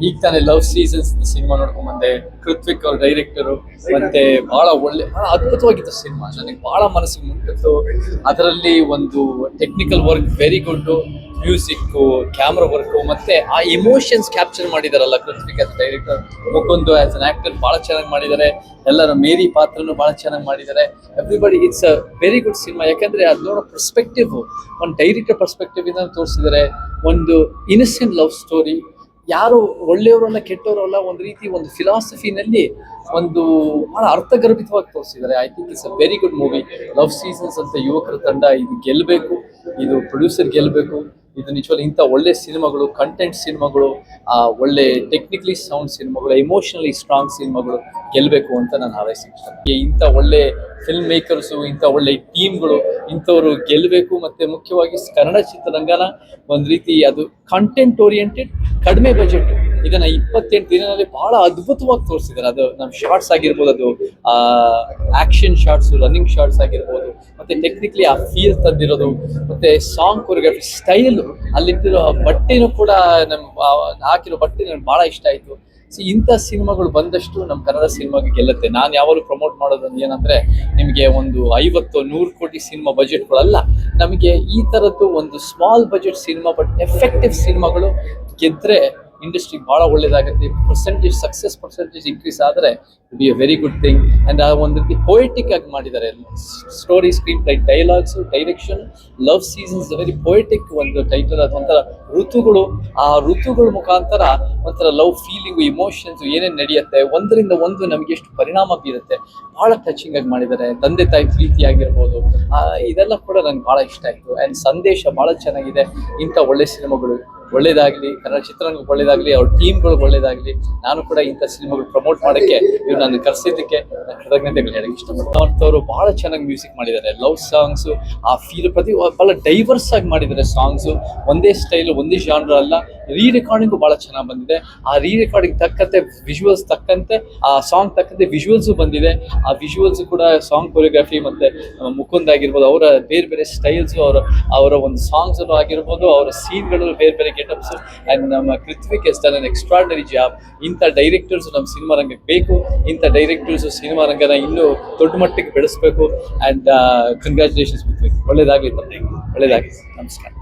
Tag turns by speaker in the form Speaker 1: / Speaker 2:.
Speaker 1: ಈಗ ತಾನೇ love seasons cinema ನೋಡ್ಕೊಂಡ್ ಬಂದೆ. ಕೃತ್ವಿಕ್ ಅವ್ರ ಡೈರೆಕ್ಟರು, ಮತ್ತೆ ಬಹಳ ಬಹಳ ಅದ್ಭುತವಾಗಿತ್ತು ಸಿನಿಮಾ. ನನಗೆ ಬಹಳ ಮನಸ್ಸಿಗೆ ಮುಟ್ಟಿತ್ತು. ಅದರಲ್ಲಿ ಒಂದು technical work very good, music, camera work, ಮತ್ತೆ ಆ ಇಮೋಷನ್ಸ್ ಕ್ಯಾಪ್ಚರ್ ಮಾಡಿದಾರಲ್ಲ Krithvik as director. Mukund as an actor ಬಹಳ ಚೆನ್ನಾಗಿ ಮಾಡಿದ್ದಾರೆ. ಎಲ್ಲರ ಮೇರಿ ಪಾತ್ರನು ಬಹಳ ಚೆನ್ನಾಗಿ ಮಾಡಿದ್ದಾರೆ. Everybody, it's a very good cinema. ಯಾಕಂದ್ರೆ ಅದು ನೋಡೋ ಪರ್ಸ್ಪೆಕ್ಟಿವ್, ಒಂದು ಡೈರೆಕ್ಟರ್ ಪರ್ಸ್ಪೆಕ್ಟಿವ್ ಇಂದ ತೋರಿಸಿದ್ದಾರೆ. ಒಂದು ಇನ್ನಸೆಂಟ್ ಲವ್ ಸ್ಟೋರಿ. ಯಾರು ಒಳ್ಳೆಯವರಲ್ಲ ಕೆಟ್ಟವರಲ್ಲ, ಒಂದು ರೀತಿ ಒಂದು ಫಿಲಾಸಫಿನಲ್ಲಿ ಒಂದು ಬಹಳ ಅರ್ಥಗರ್ಭಿತವಾಗಿ ತೋರಿಸಿದ್ದಾರೆ. I think it's a very good movie. Love seasons ಅಂತ ಯುವಕರ ತಂಡ ಇದು ಗೆಲ್ಲಬೇಕು, ಇದು ಪ್ರೊಡ್ಯೂಸರ್ ಗೆಲ್ಲಬೇಕು. ಇದು ನಿಜವಾಗ್ಲೂ ಇಂಥ ಒಳ್ಳೆ ಸಿನಿಮಾಗಳು, ಕಂಟೆಂಟ್ ಸಿನಿಮಾಗಳು, ಒಳ್ಳೆ ಟೆಕ್ನಿಕಲಿ ಸೌಂಡ್ ಸಿನಿಮಾಗಳು, ಇಮೋಷನಲಿ ಸ್ಟ್ರಾಂಗ್ ಸಿನಿಮಾಗಳು ಗೆಲ್ಲಬೇಕು ಅಂತ ನಾನು ಹಾರೈಸ್ತೀನಿ. ಇಂಥ ಒಳ್ಳೆ ಫಿಲ್ಮ್ ಮೇಕರ್ಸು, ಇಂಥ ಒಳ್ಳೆ ಟೀಮ್ಗಳು, ಇಂಥವ್ರು ಗೆಲ್ಲಬೇಕು. ಮತ್ತೆ ಮುಖ್ಯವಾಗಿ ಕನ್ನಡ ಚಿತ್ರರಂಗನ ಒಂದು ರೀತಿ ಅದು ಕಂಟೆಂಟ್ ಓರಿಯೆಂಟೆಡ್, ಕಡಿಮೆ ಬಜೆಟ್, ಇದನ್ನ 28 ದಿನದಲ್ಲಿ ಬಹಳ ಅದ್ಭುತವಾಗಿ ತೋರಿಸಿದ್ದಾರೆ. ಅದು ನಮ್ಮ ಶಾರ್ಟ್ಸ್ ಆಗಿರ್ಬೋದು, ಅದು ಆಕ್ಷನ್ ಶಾರ್ಟ್ಸ್, ರನ್ನಿಂಗ್ ಶಾರ್ಟ್ಸ್ ಆಗಿರ್ಬೋದು, ಮತ್ತೆ ಟೆಕ್ನಿಕಲಿ ಆ ಫೀಲ್ ತಂದಿರೋದು, ಮತ್ತೆ ಸಾಂಗ್ ಕೊರಿಯೋಗ್ರಫಿ ಸ್ಟೈಲು, ಅಲ್ಲಿಟ್ಟಿರೋ ಬಟ್ಟೆನೂ ಕೂಡ ಹಾಕಿರೋ ಬಟ್ಟೆ ನನಗೆ ಬಹಳ ಇಷ್ಟ ಆಯಿತು. ಇಂಥ ಸಿನಿಮಾಗಳು ಬಂದಷ್ಟು ನಮ್ಮ ಕನ್ನಡ ಸಿನಿಮಾಗೆ ಗೆಲ್ಲುತ್ತೆ. ನಾನು ಯಾವಾಗಲೂ ಪ್ರಮೋಟ್ ಮಾಡೋದನ್ನು ಏನಂದ್ರೆ, ನಿಮಗೆ ಒಂದು 50-100 ಕೋಟಿ ಸಿನಿಮಾ ಬಜೆಟ್ಗಳಲ್ಲ, ನಮಗೆ ಈ ಥರದ್ದು ಒಂದು small budget cinema but effective ಸಿನಿಮಾಗಳು ಗೆದ್ರೆ ಇಂಡಸ್ಟ್ರಿಗೆ ಭಾಳ ಒಳ್ಳೇದಾಗುತ್ತೆ. ಸಕ್ಸಸ್ ಪರ್ಸೆಂಟೇಜ್ ಇನ್ಕ್ರೀಸ್ ಆದರೆ B A very good thing. And ಆ ಒಂದು ರೀತಿ ಪೊಯೆಟಿಕ್ ಆಗಿ ಮಾಡಿದ್ದಾರೆ. Story, screen play, dialogues, direction. Love seasons very poetic ಒಂದು ಟೈಟಲ್. ಅದು ಒಂಥರ ಋತುಗಳು, ಆ ಋತುಗಳ ಮುಖಾಂತರ ಒಂಥರ ಲವ್ ಫೀಲಿಂಗು, ಇಮೋಷನ್ಸು ಏನೇನು ನಡೆಯುತ್ತೆ, ಒಂದರಿಂದ ಒಂದು ನಮಗೆ ಎಷ್ಟು ಪರಿಣಾಮ ಬೀರುತ್ತೆ, ಭಾಳ ಟಚಿಂಗ್ ಆಗಿ ಮಾಡಿದ್ದಾರೆ. ತಂದೆ ತಾಯಿ ಪ್ರೀತಿ ಆಗಿರ್ಬೋದು, ಇದೆಲ್ಲ ಕೂಡ ನಂಗೆ ಭಾಳ ಇಷ್ಟ ಆಯಿತು. ಆ್ಯಂಡ್ ಸಂದೇಶ ಭಾಳ ಚೆನ್ನಾಗಿದೆ. ಇಂಥ ಒಳ್ಳೆ ಸಿನಿಮಾಗಳು ಒಳ್ಳೇದಾಗಲಿ, ಕನ್ನಡ ಚಿತ್ರರಂಗಕ್ಕೆ ಒಳ್ಳೇದಾಗಲಿ, ಅವ್ರ ಟೀಮ್ಗಳಿಗೆ ಒಳ್ಳೇದಾಗಲಿ. ನಾನು ಕೂಡ ಇಂಥ ಸಿನಿಮಾಗಳು ಪ್ರಮೋಟ್ ಮಾಡೋಕ್ಕೆ ಇವ್ರು ನನ್ನ ಕರೆಸಿದ್ದಕ್ಕೆ ಕೃತಜ್ಞತೆಗಳು ಹೇಳಕ್ಕೆ ಇಷ್ಟಪಡ್ತೀನಿ. ಅವ್ರವ್ರು ಭಾಳ ಚೆನ್ನಾಗಿ ಮ್ಯೂಸಿಕ್ ಮಾಡಿದ್ದಾರೆ. ಲವ್ ಸಾಂಗ್ಸು, ಆ ಫೀಲ್ ಭಾಳ ಡೈವರ್ಸ್ ಆಗಿ ಮಾಡಿದ್ದಾರೆ ಸಾಂಗ್ಸು. ಒಂದೇ ಸ್ಟೈಲು, ಒಂದೇ ಜಾನ್ರ ಅಲ್ಲ. ರೀ ರೆಕಾರ್ಡಿಂಗು ಭಾಳ ಚೆನ್ನಾಗಿ ಬಂದಿದೆ. ಆ ರೀ ರೆಕಾರ್ಡಿಂಗ್ ತಕ್ಕಂತೆ ವಿಜುವಲ್ಸ್ ತಕ್ಕಂತೆ, ಆ ಸಾಂಗ್ ತಕ್ಕಂತೆ ವಿಜುವಲ್ಸು ಬಂದಿದೆ. ಆ ವಿಜುವಲ್ಸು ಕೂಡ ಸಾಂಗ್ ಕೊರಿಯೋಗ್ರಫಿ ಮತ್ತು ಮುಕುಂದ್ ಆಗಿರ್ಬೋದು, ಅವರ ಬೇರೆ ಬೇರೆ ಸ್ಟೈಲ್ಸು, ಅವರ ಒಂದು ಸಾಂಗ್ಸ್ ಆಗಿರ್ಬೋದು, ಅವರ ಸೀನ್ಗಳು, ಬೇರೆ ಬೇರೆ ಗೆಟಪ್ಸು. ಆ್ಯಂಡ್ ನಮ್ಮ Krithvik has done an extraordinary job. ಇಂಥ ಡೈರೆಕ್ಟರ್ಸು ನಮ್ಮ ಸಿನಿಮಾ ರಂಗಕ್ಕೆ ಬೇಕು. ಇಂಥ ಡೈರೆಕ್ಟರ್ಸು ಸಿನಿಮಾ ರಂಗನ ಇನ್ನೂ ದೊಡ್ಡ ಮಟ್ಟಿಗೆ ಬೆಳೆಸಬೇಕು. And congratulations Krithvik. ಒಳ್ಳೇದಾಗಲಿ ತಂದೆ, ಒಳ್ಳೇದಾಗಲಿ. ನಮಸ್ಕಾರ.